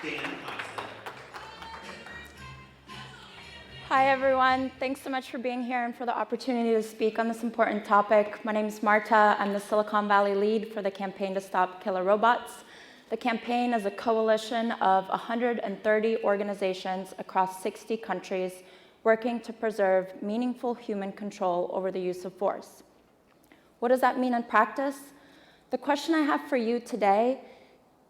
Dan Constant. Hi, everyone. Thanks so much for being here and for the opportunity to speak on this important topic. My name is Marta. I'm the Silicon Valley lead for the Campaign to Stop Killer Robots. The campaign is a coalition of 130 organizations across 60 countries working to preserve meaningful human control over the use of force. What does that mean in practice? The question I have for you today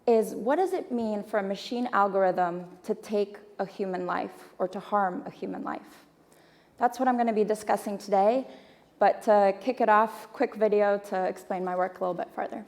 is, what does it mean for a machine algorithm to take a human life or to harm a human life? That's what I'm going to be discussing today, but to kick it off, quick video to explain my work a little bit further.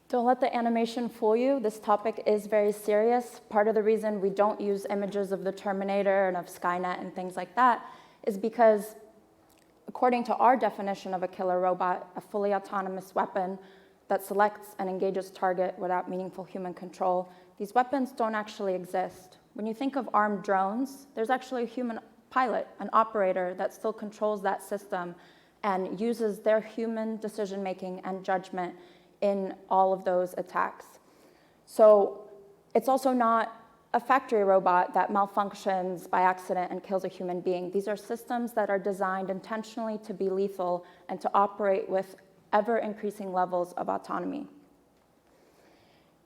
Don't let the animation fool you. This topic is very serious. Part of the reason we don't use images of the Terminator and of Skynet and things like that is because, according to our definition of a killer robot, a fully autonomous weapon that selects and engages target without meaningful human control, these weapons don't actually exist. When you think of armed drones, there's actually a human pilot, an operator that still controls that system and uses their human decision-making and judgment in all of those attacks. So it's also not a factory robot that malfunctions by accident and kills a human being. These are systems that are designed intentionally to be lethal and to operate with ever-increasing levels of autonomy.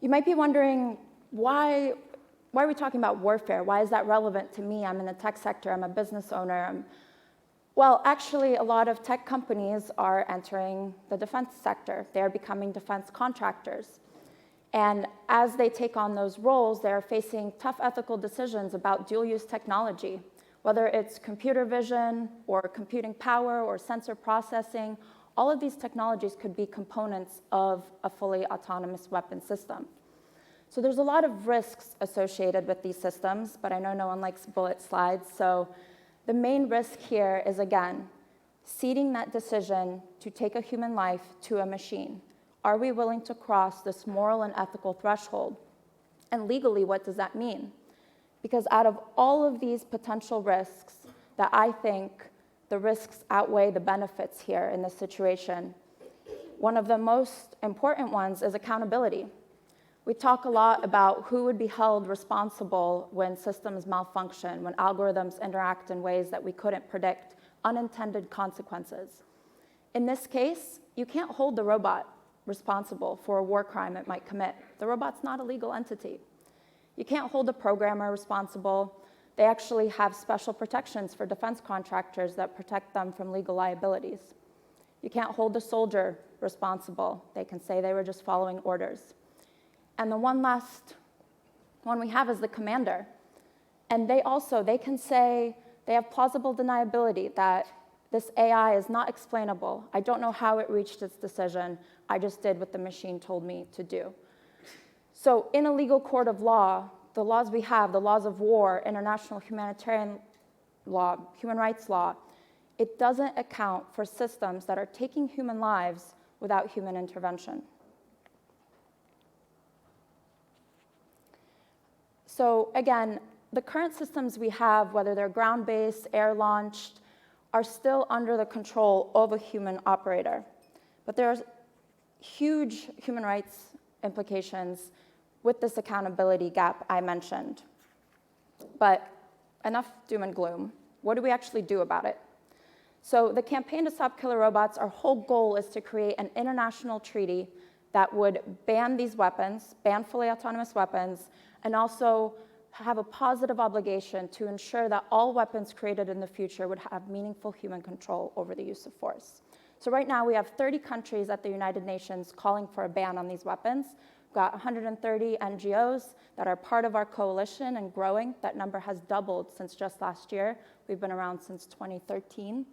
You might be wondering, why are we talking about warfare? Why is that relevant to me? I'm in the tech sector, I'm a business owner. Well, actually, a lot of tech companies are entering the defense sector. They're becoming defense contractors. And as they take on those roles, they're facing tough ethical decisions about dual-use technology, whether it's computer vision or computing power or sensor processing. All of these technologies could be components of a fully autonomous weapon system. So there's a lot of risks associated with these systems, but I know no one likes bullet slides, so the main risk here is, again, ceding that decision to take a human life to a machine. Are we willing to cross this moral and ethical threshold? And legally, what does that mean? Because out of all of these potential risks, that I think the risks outweigh the benefits here in this situation, one of the most important ones is accountability. We talk a lot about who would be held responsible when systems malfunction, when algorithms interact in ways that we couldn't predict, unintended consequences. In this case, you can't hold the robot responsible for a war crime it might commit. The robot's not a legal entity. You can't hold the programmer responsible. They actually have special protections for defense contractors that protect them from legal liabilities. You can't hold the soldier responsible. They can say they were just following orders. And the one last one we have is the commander. And they can say they have plausible deniability that this AI is not explainable. I don't know how it reached its decision. I just did what the machine told me to do. So in a legal court of law, the laws we have, the laws of war, international humanitarian law, human rights law, it doesn't account for systems that are taking human lives without human intervention. So again, the current systems we have, whether they're ground-based, air-launched, are still under the control of a human operator. But there's huge human rights implications with this accountability gap I mentioned. But enough doom and gloom. What do we actually do about it? So the Campaign to Stop Killer Robots, our whole goal is to create an international treaty that would ban these weapons, ban fully autonomous weapons, and also have a positive obligation to ensure that all weapons created in the future would have meaningful human control over the use of force. So right now we have 30 countries at the United Nations calling for a ban on these weapons. We've got 130 NGOs that are part of our coalition and growing. That number has doubled since just last year. We've been around since 2013.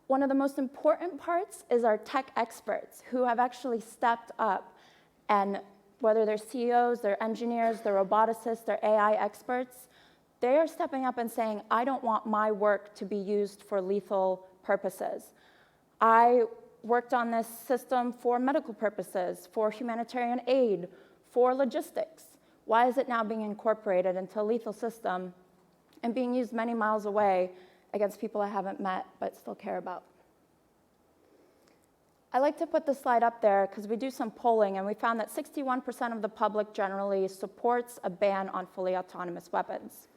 One of the most important parts is our tech experts who have actually stepped up, and whether they're CEOs, they're engineers, they're roboticists, they're AI experts, they are stepping up and saying, I don't want my work to be used for lethal purposes. I worked on this system for medical purposes, for humanitarian aid, for logistics. Why is it now being incorporated into a lethal system and being used many miles away against people I haven't met but still care about? I like to put this slide up there because we do some polling, and we found that 61% of the public generally supports a ban on fully autonomous weapons.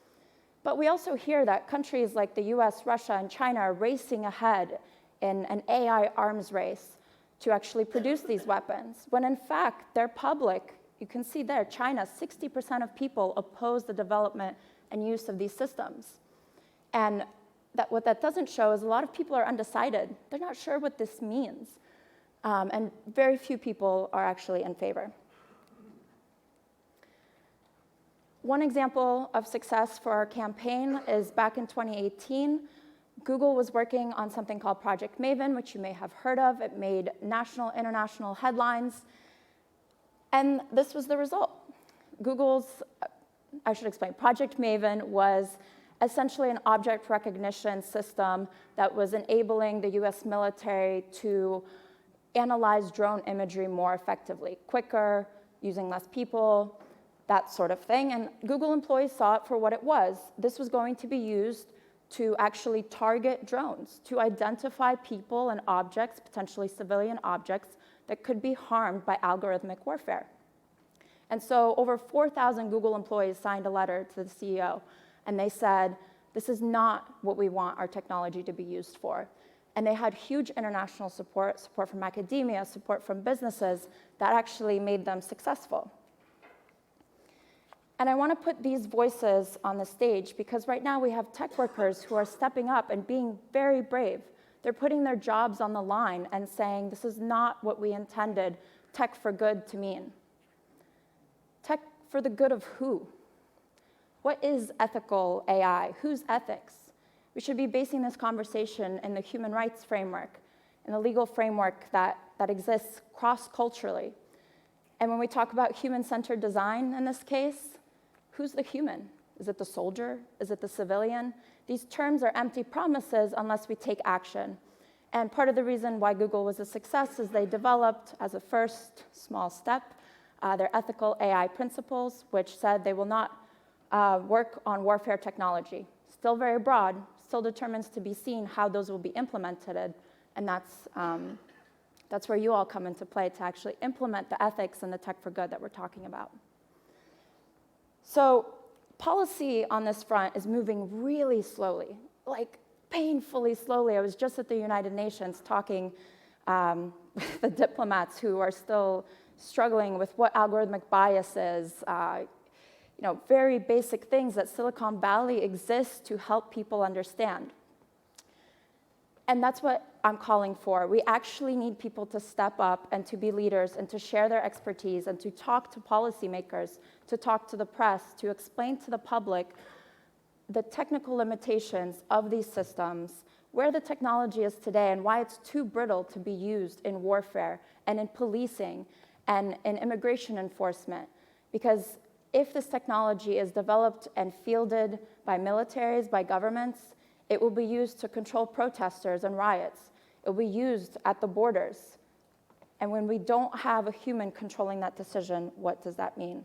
But we also hear that countries like the US, Russia, and China are racing ahead in an AI arms race to actually produce these weapons, when in fact, their public, you can see there, China, 60% of people oppose the development and use of these systems. And what that doesn't show is a lot of people are undecided. They're not sure what this means. And very few people are actually in favor. One example of success for our campaign is back in 2018, Google was working on something called Project Maven, which you may have heard of. It made national, international headlines. And this was the result. I should explain, Project Maven was essentially an object recognition system that was enabling the US military to analyze drone imagery more effectively, quicker, using less people, that sort of thing. And Google employees saw it for what it was. This was going to be used to actually target drones, to identify people and objects, potentially civilian objects, that could be harmed by algorithmic warfare. And so over 4,000 Google employees signed a letter to the CEO, and they said, this is not what we want our technology to be used for. And they had huge international support from academia, support from businesses that actually made them successful. And I want to put these voices on the stage because right now we have tech workers who are stepping up and being very brave. They're putting their jobs on the line and saying, this is not what we intended tech for good to mean. Tech for the good of who? What is ethical AI? Whose ethics? We should be basing this conversation in the human rights framework, in the legal framework that exists cross-culturally. And when we talk about human-centered design in this case, who's the human? Is it the soldier? Is it the civilian? These terms are empty promises unless we take action. And part of the reason why Google was a success is they developed, as a first small step, their ethical AI principles, which said they will not work on warfare technology. Still very broad, still determines to be seen how those will be implemented, and that's where you all come into play to actually implement the ethics and the tech for good that we're talking about. So policy on this front is moving really slowly, like painfully slowly. I was just at the United Nations talking with the diplomats who are still struggling with what algorithmic bias is, very basic things that Silicon Valley exists to help people understand. And that's what I'm calling for. We actually need people to step up and to be leaders and to share their expertise and to talk to policymakers, to talk to the press, to explain to the public the technical limitations of these systems, where the technology is today and why it's too brittle to be used in warfare and in policing and in immigration enforcement. Because if this technology is developed and fielded by militaries, by governments, it will be used to control protesters and riots. It will be used at the borders. And when we don't have a human controlling that decision, what does that mean?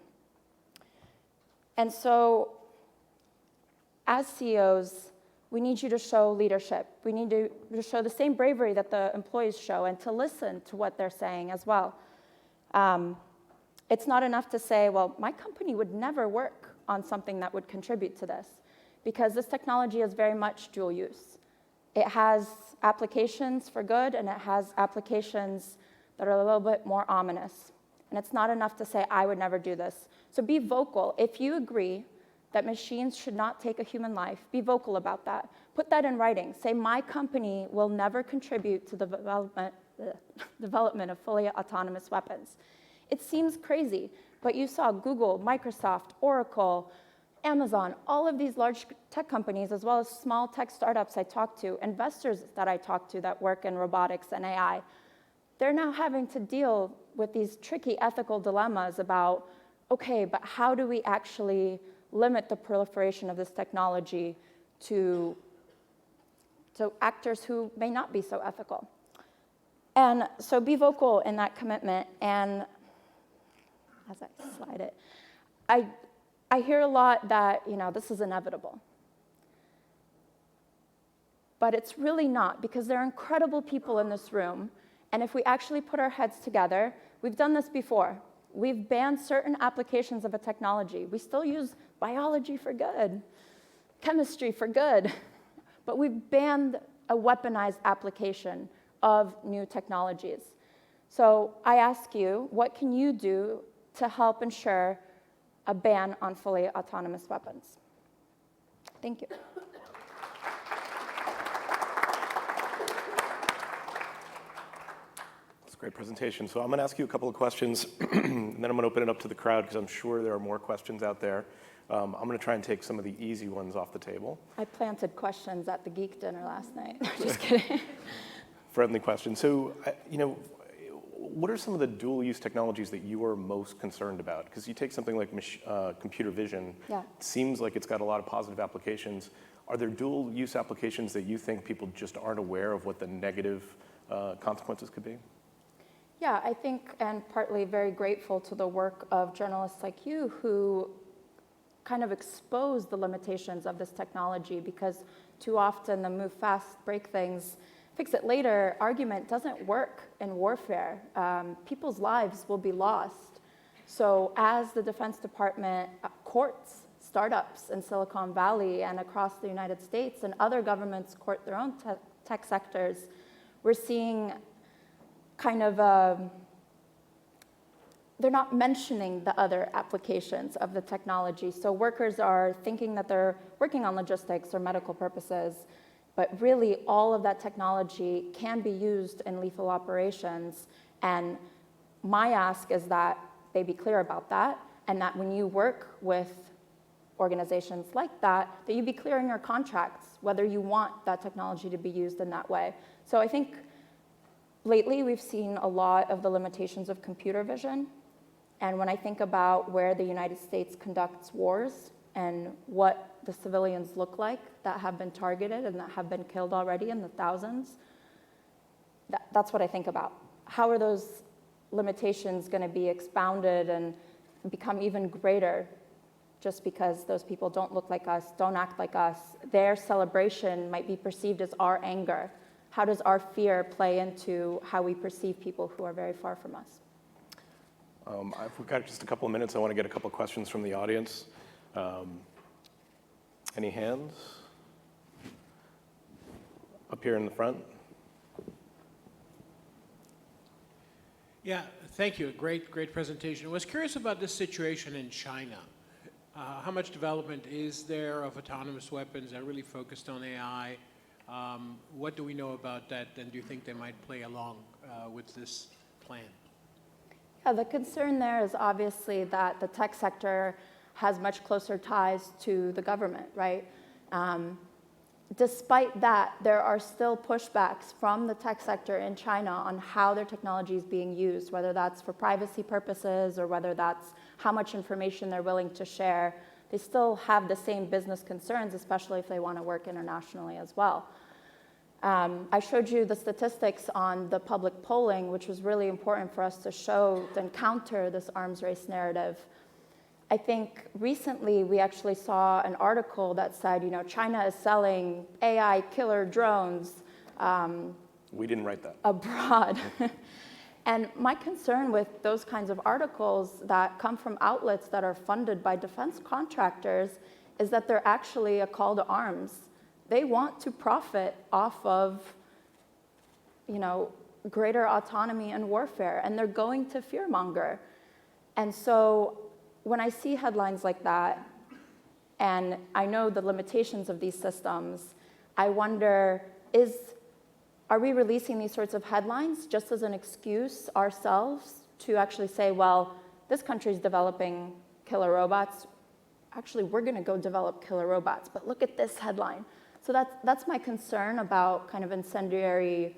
And so, as CEOs, we need you to show leadership. We need to show the same bravery that the employees show and to listen to what they're saying as well. It's not enough to say, well, my company would never work on something that would contribute to this, because this technology is very much dual use. It has applications for good, and it has applications that are a little bit more ominous. And it's not enough to say, I would never do this. So be vocal. If you agree that machines should not take a human life, be vocal about that. Put that in writing. Say, my company will never contribute to the development of fully autonomous weapons. It seems crazy, but you saw Google, Microsoft, Oracle, Amazon, all of these large tech companies, as well as small tech startups I talked to, investors that I talked to that work in robotics and AI, they're now having to deal with these tricky ethical dilemmas about, okay, but how do we actually limit the proliferation of this technology to actors who may not be so ethical? And so be vocal in that commitment. And as I slide it, I hear a lot that, this is inevitable. But it's really not, because there are incredible people in this room. And if we actually put our heads together, we've done this before. We've banned certain applications of a technology. We still use biology for good, chemistry for good, but we've banned a weaponized application of new technologies. So I ask you, what can you do to help ensure a ban on fully autonomous weapons? Thank you. Great presentation. So I'm going to ask you a couple of questions, and then I'm going to open it up to the crowd because I'm sure there are more questions out there. I'm going to try and take some of the easy ones off the table. I planted questions at the geek dinner last night. Just kidding. Friendly questions. So, what are some of the dual-use technologies that you are most concerned about? Because you take something like computer vision. Yeah. It seems like it's got a lot of positive applications. Are there dual-use applications that you think people just aren't aware of what the negative consequences could be? Yeah, I think, and partly very grateful to the work of journalists like you who kind of expose the limitations of this technology, because too often the move fast, break things, fix it later argument doesn't work in warfare. People's lives will be lost. So as the Defense Department courts startups in Silicon Valley and across the United States, and other governments court their own tech sectors, we're seeing kind of, they're not mentioning the other applications of the technology. So workers are thinking that they're working on logistics or medical purposes, but really all of that technology can be used in lethal operations. And my ask is that they be clear about that, and that when you work with organizations like that, that you be clear in your contracts whether you want that technology to be used in that way. So I think lately, we've seen a lot of the limitations of computer vision. And when I think about where the United States conducts wars and what the civilians look like that have been targeted and that have been killed already in the thousands, that's what I think about. How are those limitations going to be expounded and become even greater just because those people don't look like us, don't act like us? Their celebration might be perceived as our anger. How does our fear play into how we perceive people who are very far from us? We've got just a couple of minutes. I want to get a couple of questions from the audience. Any hands? Up here in the front. Yeah, thank you. Great presentation. I was curious about this situation in China. How much development is there of autonomous weapons that are really focused on AI? What do we know about that, and do you think they might play along with this plan? Yeah, the concern there is obviously that the tech sector has much closer ties to the government, right? Despite that, there are still pushbacks from the tech sector in China on how their technology is being used, whether that's for privacy purposes or whether that's how much information they're willing to share. They still have the same business concerns, especially if they want to work internationally as well. I showed you the statistics on the public polling, which was really important for us to show and counter this arms race narrative. I think recently we actually saw an article that said, China is selling AI killer drones. We didn't write that. Abroad. And my concern with those kinds of articles that come from outlets that are funded by defense contractors is that they're actually a call to arms. They want to profit off of greater autonomy and warfare, and they're going to fearmonger. And so when I see headlines like that, and I know the limitations of these systems, I wonder, are we releasing these sorts of headlines just as an excuse ourselves to actually say, well, this country's developing killer robots. Actually, we're going to go develop killer robots, but look at this headline. So that's my concern about kind of incendiary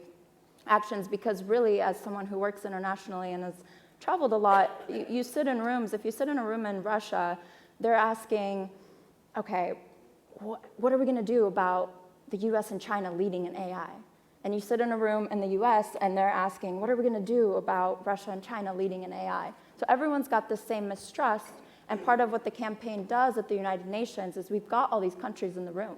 actions, because really, as someone who works internationally and has traveled a lot, you sit in rooms. If you sit in a room in Russia, they're asking, okay, what are we going to do about the US and China leading in AI? And you sit in a room in the US and they're asking, what are we going to do about Russia and China leading in AI? So everyone's got the same mistrust, and part of what the campaign does at the United Nations is we've got all these countries in the room.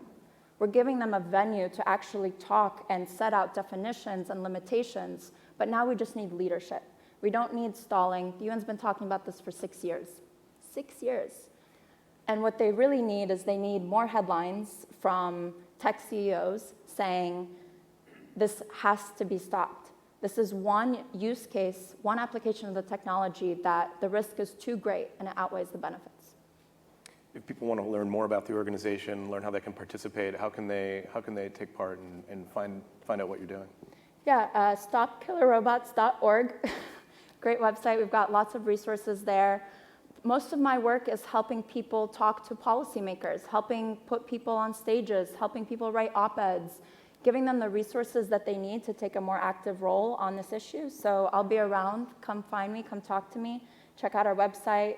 We're giving them a venue to actually talk and set out definitions and limitations, but now we just need leadership. We don't need stalling. The UN's been talking about this for 6 years. 6 years. And what they really need is they need more headlines from tech CEOs saying, this has to be stopped. This is one use case, one application of the technology that the risk is too great and it outweighs the benefits. If people want to learn more about the organization, learn how they can participate, how can they take part and find out what you're doing? Yeah, stopkillerrobots.org. Great website. We've got lots of resources there. Most of my work is helping people talk to policymakers, helping put people on stages, helping people write op-eds, giving them the resources that they need to take a more active role on this issue. So I'll be around. Come find me. Come talk to me. Check out our website.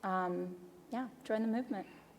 Yeah, join the movement.